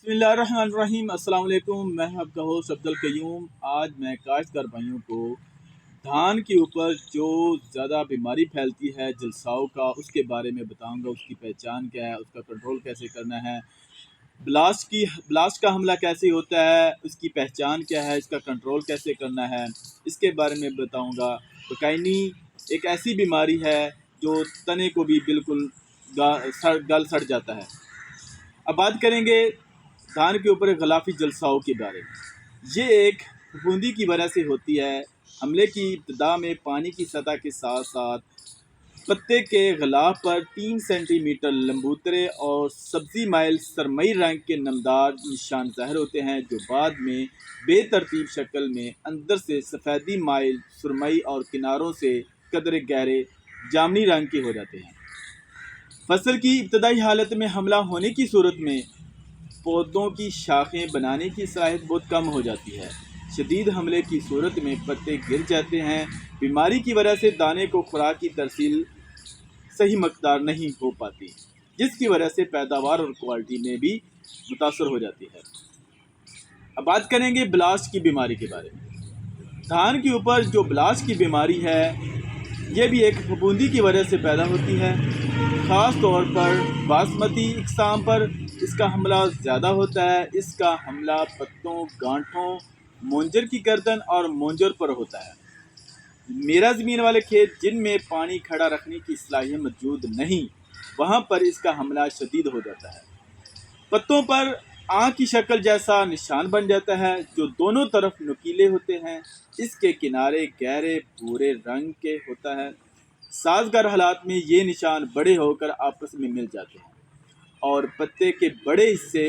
बिस्मिल्लाहिर्रहमानिर्रहीम। अस्सलाम वालेकुम। मैं आपका होस्ट अब्दुल कयूम। आज मैं काश्तकार भाइयों को धान के ऊपर जो ज़्यादा बीमारी फैलती है जलसाव का, उसके बारे में बताऊंगा। उसकी पहचान क्या है, उसका कंट्रोल कैसे करना है, ब्लास्ट का हमला कैसे होता है, उसकी पहचान क्या है, इसका कंट्रोल कैसे करना है, इसके बारे में बताऊंगा। बकाइनी एक ऐसी बीमारी है जो तने को भी बिल्कुल गल सड़ जाता है। अब बात करेंगे धान के ऊपर गलाफी जलसाओं के बारे में। ये एक फफूंदी की वजह से होती है। हमले की इब्तदा में पानी की सतह के साथ साथ पत्ते के गलाफ पर 3 सेंटीमीटर लंबूतरे और सब्जी माइल सरमई रंग के नमदार निशान ज़ाहिर होते हैं, जो बाद में बेतरतीब शक्ल में अंदर से सफ़ेदी माइल सुरमई और किनारों से कदरे गहरे जामनी रंग के हो जाते हैं। फसल की इब्तदाई हालत में हमला होने की सूरत में पौधों की शाखें बनाने की सलाहियत बहुत कम हो जाती है। शदीद हमले की सूरत में पत्ते गिर जाते हैं। बीमारी की वजह से दाने को खुराक की तरसील सही मकदार नहीं हो पाती, जिसकी वजह से पैदावार और क्वालिटी में भी मुतासर हो जाती है। अब बात करेंगे ब्लास्ट की बीमारी के बारे में। धान के ऊपर जो ब्लास्ट की बीमारी है, ये भी एक फफूंदी की वजह से पैदा होती है। ख़ास तौर पर बासमती इकसाम पर इसका हमला ज़्यादा होता है। इसका हमला पत्तों, गांठों, मोंजर की गर्दन और मोंजर पर होता है। मेरा ज़मीन वाले खेत जिनमें पानी खड़ा रखने की सलाहियत मौजूद नहीं, वहाँ पर इसका हमला शदीद हो जाता है। पत्तों पर आँख की शक्ल जैसा निशान बन जाता है, जो दोनों तरफ नुकीले होते हैं। इसके किनारे गहरे भूरे रंग के होता है। साजगार हालात में ये निशान बड़े होकर आपस में मिल जाते हैं और पत्ते के बड़े हिस्से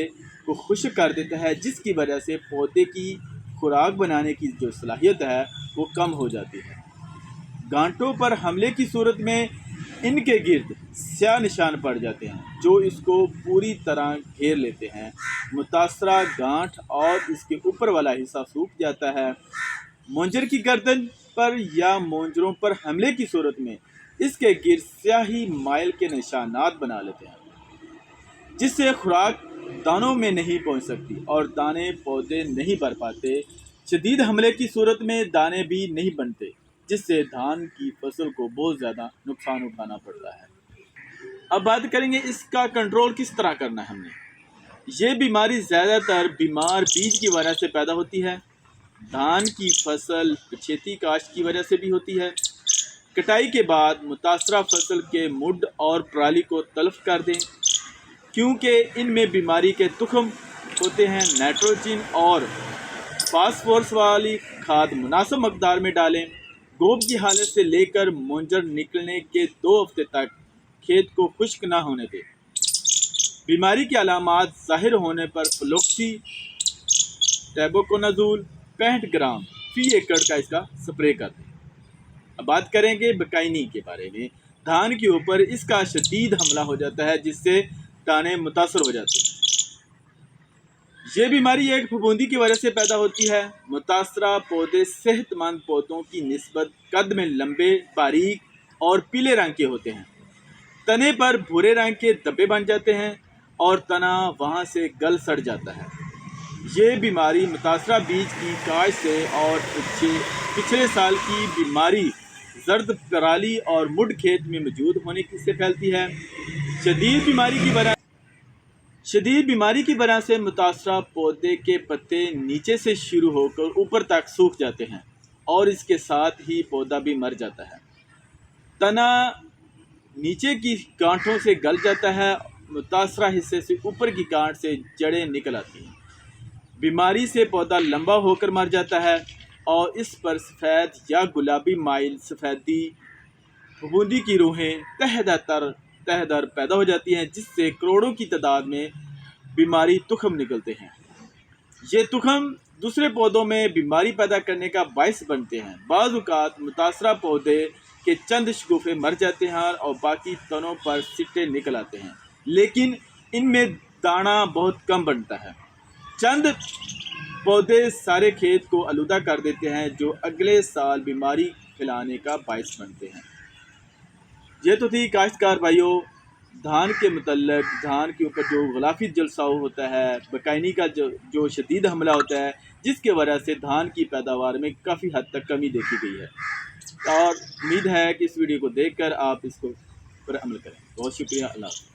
को खुश्क कर देता है, जिसकी वजह से पौधे की खुराक बनाने की जो सलाहियत है वो कम हो जाती है। गांठों पर हमले की सूरत में इनके गिर्द स्याह निशान पड़ जाते हैं, जो इसको पूरी तरह घेर लेते हैं। मुतासरा गांठ और इसके ऊपर वाला हिस्सा सूख जाता है। मोंजर की गर्दन पर या मोंजरों पर हमले की सूरत में इसके गिर्द स्याही माइल के निशानात बना लेते हैं, जिससे खुराक दानों में नहीं पहुंच सकती और दाने पौधे नहीं भर पाते। शदीद हमले की सूरत में दाने भी नहीं बनते, जिससे धान की फसल को बहुत ज़्यादा नुकसान उठाना पड़ता है। अब बात करेंगे इसका कंट्रोल किस तरह करना है हमने। ये बीमारी ज़्यादातर बीमार बीज की वजह से पैदा होती है। धान की फसल पछेती काश्त की वजह से भी होती है। कटाई के बाद मुतासरा फसल के मुड और पराली को तलफ कर दें, क्योंकि इनमें बीमारी के तुखम होते हैं। नाइट्रोजन और फास्फोरस वाली खाद मुनासिब मकदार में डालें। गोब की हालत से लेकर मोंजर निकलने के 2 हफ्ते तक खेत को खुश्क ना होने दें। बीमारी की अलामात ज़ाहिर होने पर फ्लोक्सी टेबुकोनाजोल 65 ग्राम फी एकड़ का इसका स्प्रे कर दें। अब बात करेंगे बकाइनी के बारे में। धान के ऊपर इसका शदीद हमला हो जाता है, जिससे दाने मुतासर हो जाते हैं। ये बीमारी एक फफूंदी की वजह से पैदा होती है। मुतासरा पौधे सेहतमंद पौधों की निस्बत कद में लंबे, बारीक और पीले रंग के होते हैं। तने पर भूरे रंग के धब्बे बन जाते हैं और तना वहाँ से गल सड़ जाता है। ये बीमारी मुतासरा बीज की काश से और पिछले साल की बीमारी जर्द पराली और मुड खेत में मौजूद होने से फैलती है। शदीद बीमारी की वजह से मुतासरा पौधे के पत्ते नीचे से शुरू होकर ऊपर तक सूख जाते हैं और इसके साथ ही पौधा भी मर जाता है। तना नीचे की गांठों से गल जाता है। मुतासरा हिस्से से ऊपर की गांठ से जड़ें निकल आती हैं। बीमारी से पौधा लंबा होकर मर जाता है और इस पर सफ़ेद या गुलाबी माइल सफ़ेदी फफूंदी की रूहें तह दर पैदा हो जाती हैं, जिससे करोड़ों की तादाद में बीमारी तुखम निकलते हैं। ये तुखम दूसरे पौधों में बीमारी पैदा करने का बायस बनते हैं। बाज़ औक़ात मुतासरा पौधे के चंद शगुफ़े मर जाते हैं और बाकी तनों पर सिट्टे निकल आते हैं, लेकिन इनमें दाना बहुत कम बनता है। चंद पौधे सारे खेत को आलूदा कर देते हैं, जो अगले साल बीमारी फैलाने का बायस बनते हैं। ये तो थी काश्तकार भाइयों دھان کے متعلق دھان کے اوپر جو غلافی جلساؤ ہوتا ہے، بکائنی کا جو شدید حملہ ہوتا ہے، جس کی وجہ سے دھان کی پیداوار میں کافی حد تک کمی دیکھی گئی ہے، اور امید ہے کہ اس ویڈیو کو دیکھ کر آپ اس کو پر عمل کریں۔ بہت شکریہ، اللہ حافظ۔